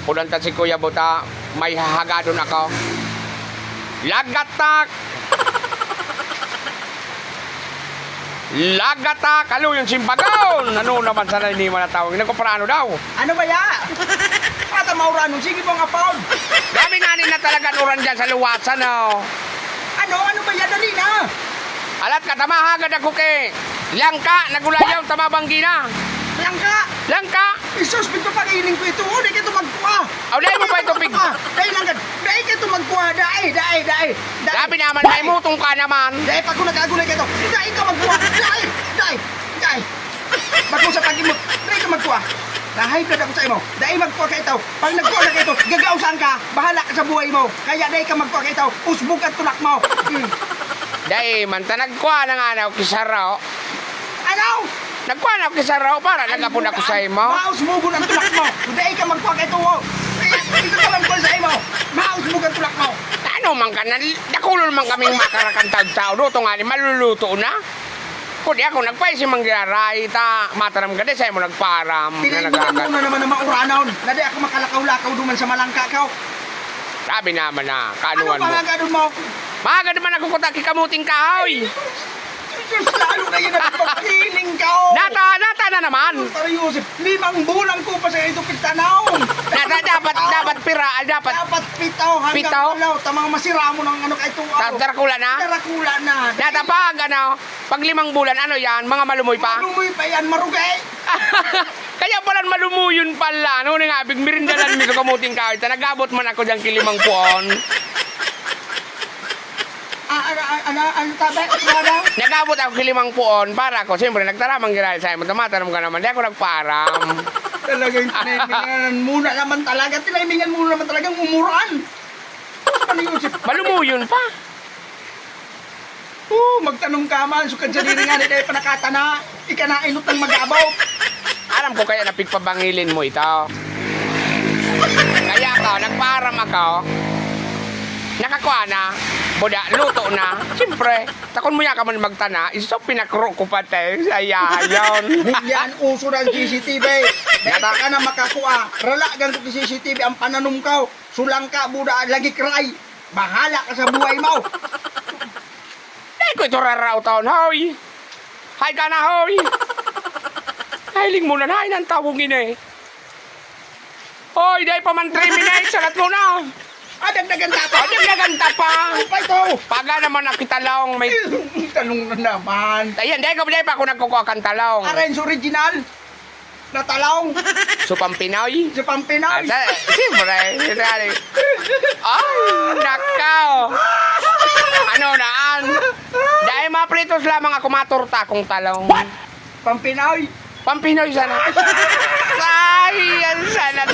Punanta si Kuya Buta, may hahagadon ako. Lagatak! Lagatak! Alo yung simbagaon! Ano naman sana hindi mo natawag? Nagkuparano daw? Ano ba ya? Pata maurano, sige pong apod. Gabi nanin na talaga uran dyan sa luwasan, oh. Ano ba ya? Dali na. Alat ka, tamahagad ako kay Langka, nagulayaw, tamabanggi na. Langka. Langka! Isus, pinto pag-iling ko ito. Di ka ito magkuha. Aw, dahil mo pa ito pig. Dahil lang ka. Dahil ka ito magkuha. Dahil. Gabi naman, may mutong ka naman. Dahil pag nag-agulay ka ito. Dahil ka magkuha. Dahil. Ba't mo sa pagin mo? Dahil ka magkuha. Na-hype ako sa imo. Dahil magkuha ka ito. Pag nagkuha na ka ito, gagausan ka. Bahala ka sa buhay mo. Kaya dahil ka magkuha ka ito. Usbog at tulak mo. Dahil man, tanagkuha na nga na kisaraw. Ano? Nagkuha na ako kisaraw para nagapon ako sa imo. Mausbugon ang tulak mo. Dahil ka magkuha ka ito. Ito ka magkuha sa imo. Mausbog ang tulak mo. Ano man ka, nakulo naman kaming makarakantag tao. Doon nga ni maluluto na. Kundi ako nagpay si Manggilaray, mataram ka di sa imo nagparam. Pinaibutan mo na naman ang mauranaw. Na di ako makalakaw-lakaw duman sa malangka ka. Sabi naman na, Ano kaanuan mo. pangagadon mo? Maga naman ako kutaki kamuting kahoy. Diyos, lalo na yun ang pagpiling ka. Nata na naman. Pero Yusef, 5 bulan ko pa sa ito pitanaw. Dapat pira, dapat Dapat pitaw hanggang Pitaw? alaw. Tamang masira mo ng ano kahit itong Tarakula na. Tarakula na. Natapag, ano, pag 5 bulan, ano yan, mga malumoy pa? Malumoy pa yan, marugay. Kaya palang malumuyon pala, ano nga, big mirindalan mi sa kamuting kahoy, nagabot man ako dyan kilimang puon. Ano tabi? Ano? Nagabot ako kilimang puon, para ako, siyempre, nagtaramang ginay sa'yo, matatanam ka naman, di ako nagparam. Talagang tinaimingan muna naman talaga. Tinaimingan muna naman talagang umuran. Ano Yusef? Malumuyon pa. Magtanong ka man. So kadyan nga nila yung panakatana. Ikanainot ng magabaw. Alam ko kaya napigpabangilin mo ito. Kaya ako, nagparam ako, nakakuha na, buda, luto na. Siyempre, takon mo yan ka man magtana, iso pinakro ko pati. Ayayon. Yan uso ng CCTV. Dahil ka na makakuha. Ralagan ko sa CCTV ang pananom ka. Sulang ka, buda, lagi cry. Bahala ka sa buhay mo. Dahil ko ito raraw taon, hoy. Hay ka na, hoy. Hiling mo na, hay, nang tawagin eh. Hoy, dahil pa man 3 minutes, salat mo na. Dagdagan ka pa. Nagaganta pa. Pa ito. Paga naman nakitalong, may... Tanong na naman. Ayan, dahil pa ako nagkukuha kang talong. Arrange original. Natalong. Supang Pinoy. Sa Pampinay. Siyempre. Ay, nakaw. Ano naan? Dahil mapritos lamang ako maturta kong talong. Pampinay. Pampinoy sana. Ay, yan sana